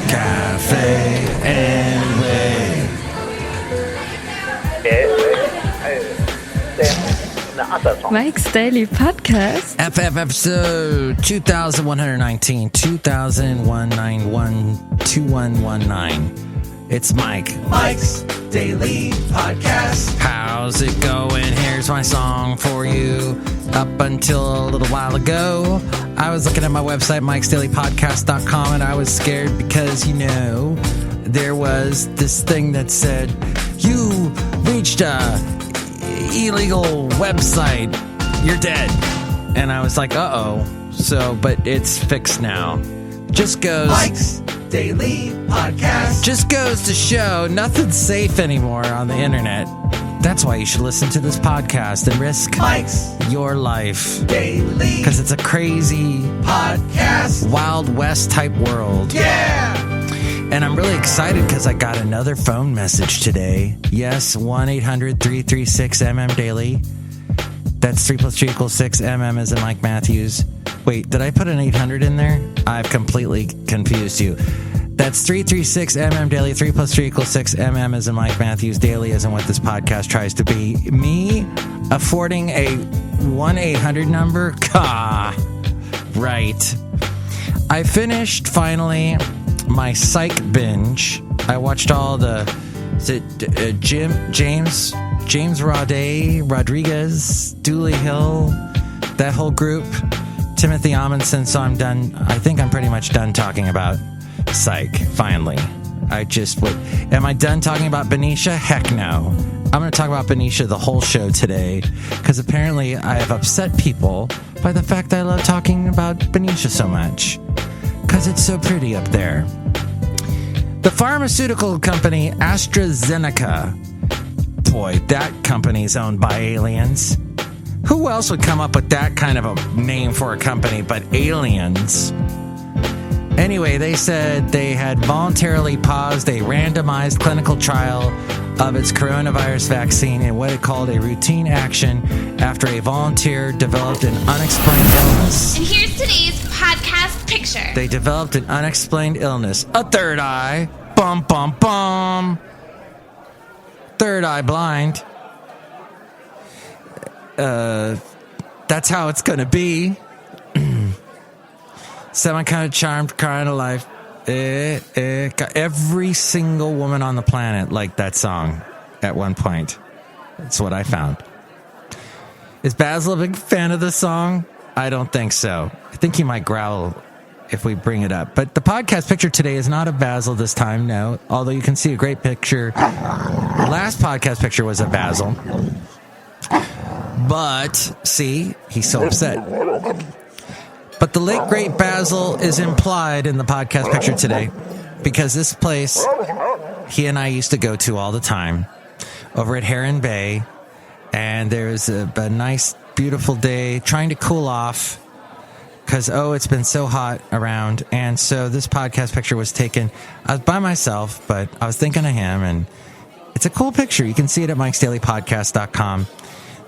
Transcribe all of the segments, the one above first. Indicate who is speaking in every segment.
Speaker 1: cafe anyway.
Speaker 2: Mike's Daily Podcast.
Speaker 1: FF episode 2119, 2119. It's Mike's Daily Podcast. How's it going? Here's my song for you. Up until a little while ago, I was looking at my website, MikesDailyPodcast.com, and I was scared because, there was this thing that said, you reached a illegal website. You're dead. And I was like, uh-oh. But it's fixed now. Just goes... Mike's Daily Podcast. Just goes to show nothing's safe anymore on the internet. That's why you should listen to this podcast and risk Mike's your life daily. Because it's a crazy podcast. Wild West type world. Yeah! And I'm really excited because I got another phone message today. Yes, 1-800-336-MM-DAILY. That's 3 + 3 = 6. MM as in Mike Matthews. Wait, did I put an 800 in there? I've completely confused you. That's 336-MM-DAILY. 3 + 3 = 6. MM as in Mike Matthews. Daily as in what this podcast tries to be. Me affording a 1-800 number? Right. I finished, finally, my psych binge. I watched all the... James Rodriguez, Dooley Hill, that whole group, Timothy Amundsen. So I'm done. I think I'm pretty much done talking about psych, finally. Am I done talking about Benita? Heck no. I'm going to talk about Benita the whole show today, because apparently I have upset people by the fact that I love talking about Benita so much, because it's so pretty up there. The pharmaceutical company AstraZeneca. Boy, that company's owned by aliens. Who else would come up with that kind of a name for a company but aliens? Anyway, they said they had voluntarily paused a randomized clinical trial of its coronavirus vaccine in what it called a routine action after a volunteer developed an unexplained illness.
Speaker 3: And here's today's podcast picture.
Speaker 1: They developed an unexplained illness. A third eye. Bum, bum, bum. Third eye blind. That's how it's going to be. Some kind of charmed, crying of life. Every single woman on the planet liked that song at one point. That's what I found. Is Basil a big fan of this song? I don't think so. I think he might growl if we bring it up. But the podcast picture today is not of Basil this time, no. Although you can see a great picture. The last podcast picture was of Basil. But, see, he's so upset. But the late, great Basil is implied in the podcast picture today, because this place he and I used to go to all the time over at Heron Bay, and there's a nice, beautiful day trying to cool off because, it's been so hot around. And so this podcast picture was taken. I was by myself, but I was thinking of him, and it's a cool picture. You can see it at MikesDailyPodcast.com.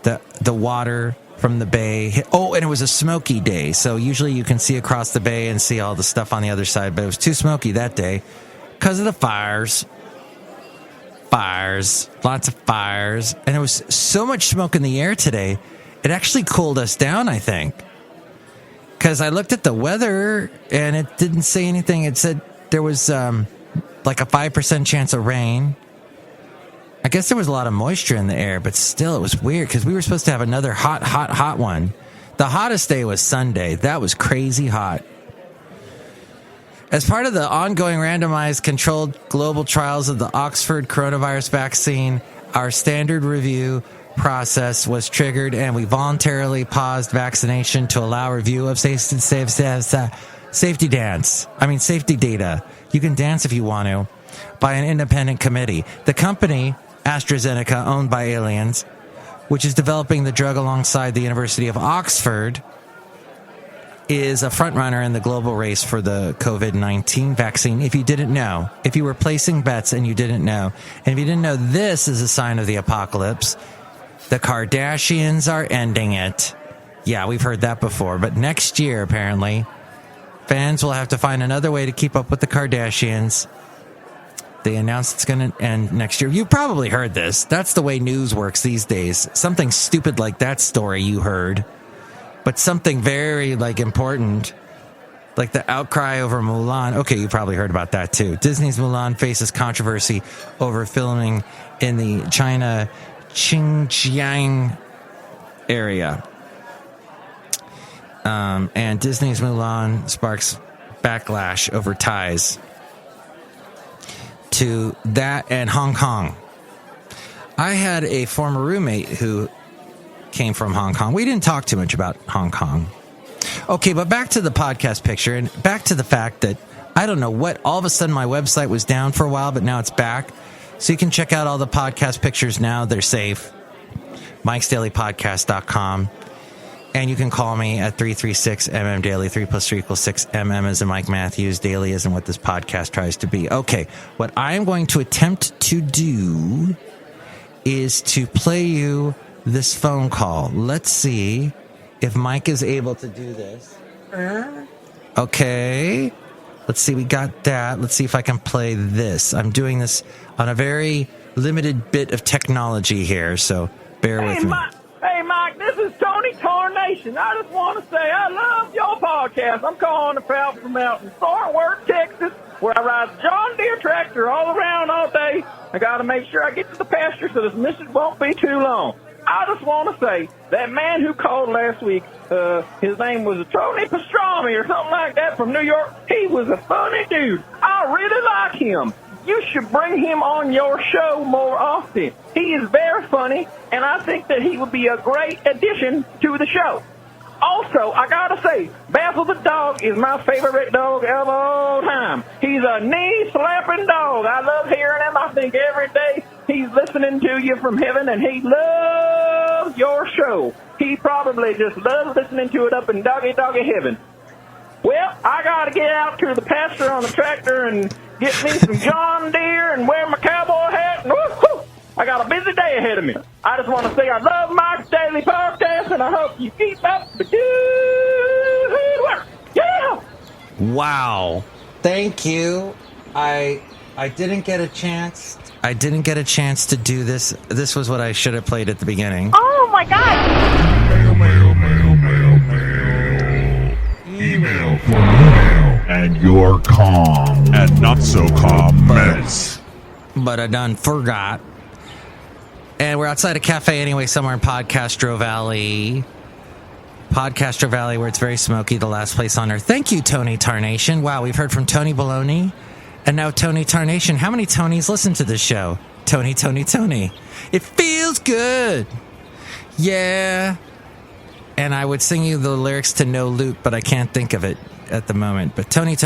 Speaker 1: The water from the bay. Oh, and it was a smoky day. So usually you can see across the bay and see all the stuff on the other side, but it was too smoky that day because of the fires. Lots of fires. And there was so much smoke in the air today, it actually cooled us down, I think. Because I looked at the weather and it didn't say anything. It said there was like a 5% chance of rain. I guess there was a lot of moisture in the air, but still it was weird because we were supposed to have another hot one. The hottest day was Sunday. That was crazy hot. As part of the ongoing randomized controlled global trials of the Oxford coronavirus vaccine, our standard review process was triggered and we voluntarily paused vaccination to allow review of safety data. You can dance if you want to, by an independent committee. The company, AstraZeneca, owned by aliens, which is developing the drug alongside the University of Oxford, is a frontrunner in the global race for the COVID-19 vaccine. If you didn't know, if you were placing bets and you didn't know, and if you didn't know, this is a sign of the apocalypse. The Kardashians are ending it. Yeah, we've heard that before. But next year, apparently, Fans will have to find another way to keep up with the Kardashians. They announced it's going to end next year. You probably heard this. That's the way news works these days. Something stupid like that story you heard, but something very important, like the outcry over Mulan. Okay, you probably heard about that too. Disney's Mulan faces controversy over filming in the China Xinjiang area. And Disney's Mulan sparks backlash over ties to that and Hong Kong. I had a former roommate who came from Hong Kong. We didn't talk too much about Hong Kong. Okay, but back to the podcast picture and back to the fact that I don't know what, all of a sudden my website was down for a while, but now it's back. So you can check out all the podcast pictures now. They're safe. MikesDailyPodcast.com. And you can call me at 336-MM Daily. 3 + 3 = 6. MM as in Mike Matthews. Daily isn't what this podcast tries to be. Okay, what I am going to attempt to do is to play you this phone call. Let's see if Mike is able to do this. Okay. Let's see, we got that. Let's see if I can play this. I'm doing this on a very limited bit of technology here, so bear with me.
Speaker 4: Hey, Mike, this is Tarnation. I just want to say I love your podcast. I'm calling from out in Fort Worth, Texas, where I ride the John Deere tractor all around all day. I got to make sure I get to the pasture so this mission won't be too long. I just want to say that man who called last week, his name was Tony Pastrami or something like that from New York. He was a funny dude. I really like him. You should bring him on your show more often. He is very funny, and I think that he would be a great addition to the show. Also, I gotta say, Basil the dog is my favorite dog of all time. He's a knee-slapping dog. I love hearing him. I think every day he's listening to you from heaven, and he loves your show. He probably just loves listening to it up in doggy heaven. Well, I gotta get out to the pasture on the tractor and get me some John Deere and wear my cowboy hat. And woo-hoo, I got a busy day ahead of me. I just want to say I love Mike's Daily Podcast, and I hope you keep up the good work. Yeah!
Speaker 1: Wow. Thank you. I didn't get a chance. I didn't get a chance to do this. This was what I should have played at the beginning.
Speaker 3: Oh my God!
Speaker 5: Email for email and your calm and not so calm minutes.
Speaker 1: But I done forgot. And we're outside a cafe anyway, somewhere in Podcastro Valley. Podcastro Valley, where it's very smoky, the last place on earth. Thank you, Tony Tarnation. Wow, we've heard from Tony Baloney and now Tony Tarnation. How many Tonys listen to this show? Tony. It feels good. Yeah. And I would sing you the lyrics to No Loot, but I can't think of it at the moment. But Tony.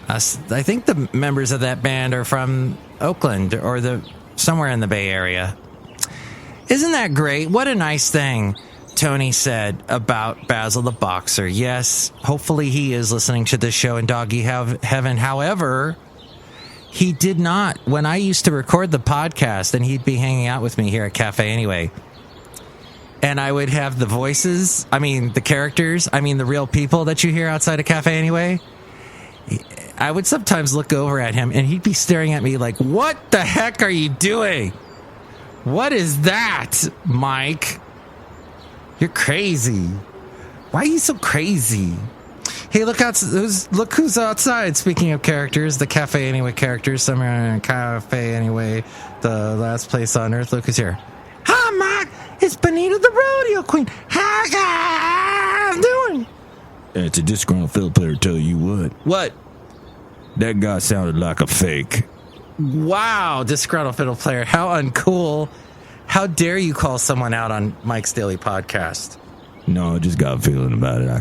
Speaker 1: I think the members of that band are from Oakland or somewhere in the Bay Area. Isn't that great? What a nice thing Tony said about Basil the Boxer. Yes, hopefully he is listening to this show in Doggy Heaven. However, he did not. When I used to record the podcast, and he'd be hanging out with me here at Cafe Anyway, and I would have the voices, the characters, the real people that you hear outside of Cafe Anyway, I would sometimes look over at him and he'd be staring at me like, what the heck are you doing? What is that, Mike? You're crazy. Why are you so crazy? Hey, look who's outside. Speaking of characters, the Cafe Anyway characters, somewhere in Cafe Anyway, the last place on earth. Look who's here. Hi, Mike. It's Benita the rodeo queen. How you doing?
Speaker 6: It's a disgruntled fiddle player, tell you what.
Speaker 1: What?
Speaker 6: That guy sounded like a fake.
Speaker 1: Wow, disgruntled fiddle player. How uncool. How dare you call someone out on Mike's Daily Podcast?
Speaker 6: No, I just got a feeling about it. I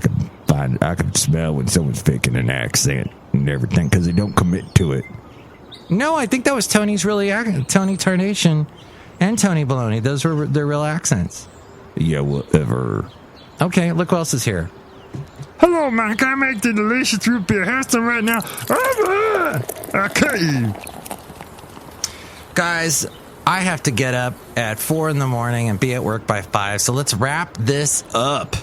Speaker 6: could smell when someone's faking an accent and everything because they don't commit to it.
Speaker 1: No, I think that was Tony's Tony Tarnation and Tony Baloney. Those were their real accents.
Speaker 6: Yeah, whatever.
Speaker 1: Okay, look who else is here.
Speaker 5: Hello, Mike. I make the delicious root beer. Have some right now. Okay.
Speaker 1: Guys, I have to get up at 4 a.m. and be at work by 5, so let's wrap this up.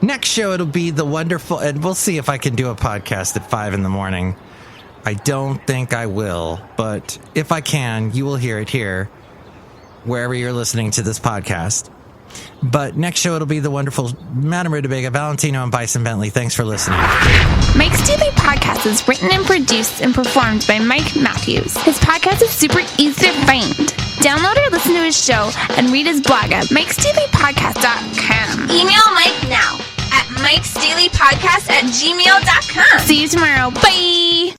Speaker 1: Next show, it'll be the wonderful, and we'll see if I can do a podcast at 5 in the morning. I don't think I will, but if I can, you will hear it here, wherever you're listening to this podcast. But next show, it'll be the wonderful Madame Rootabega, Valentino, and Bison Bentley. Thanks for listening.
Speaker 2: Mike's Daily Podcast is written and produced and performed by Mike Matthews. His podcast is super easy to find. Download or listen to his show and read his blog at MikesDailyPodcast.com.
Speaker 3: Email Mike now at MikesDailyPodcast@gmail.com.
Speaker 2: See you tomorrow. Bye!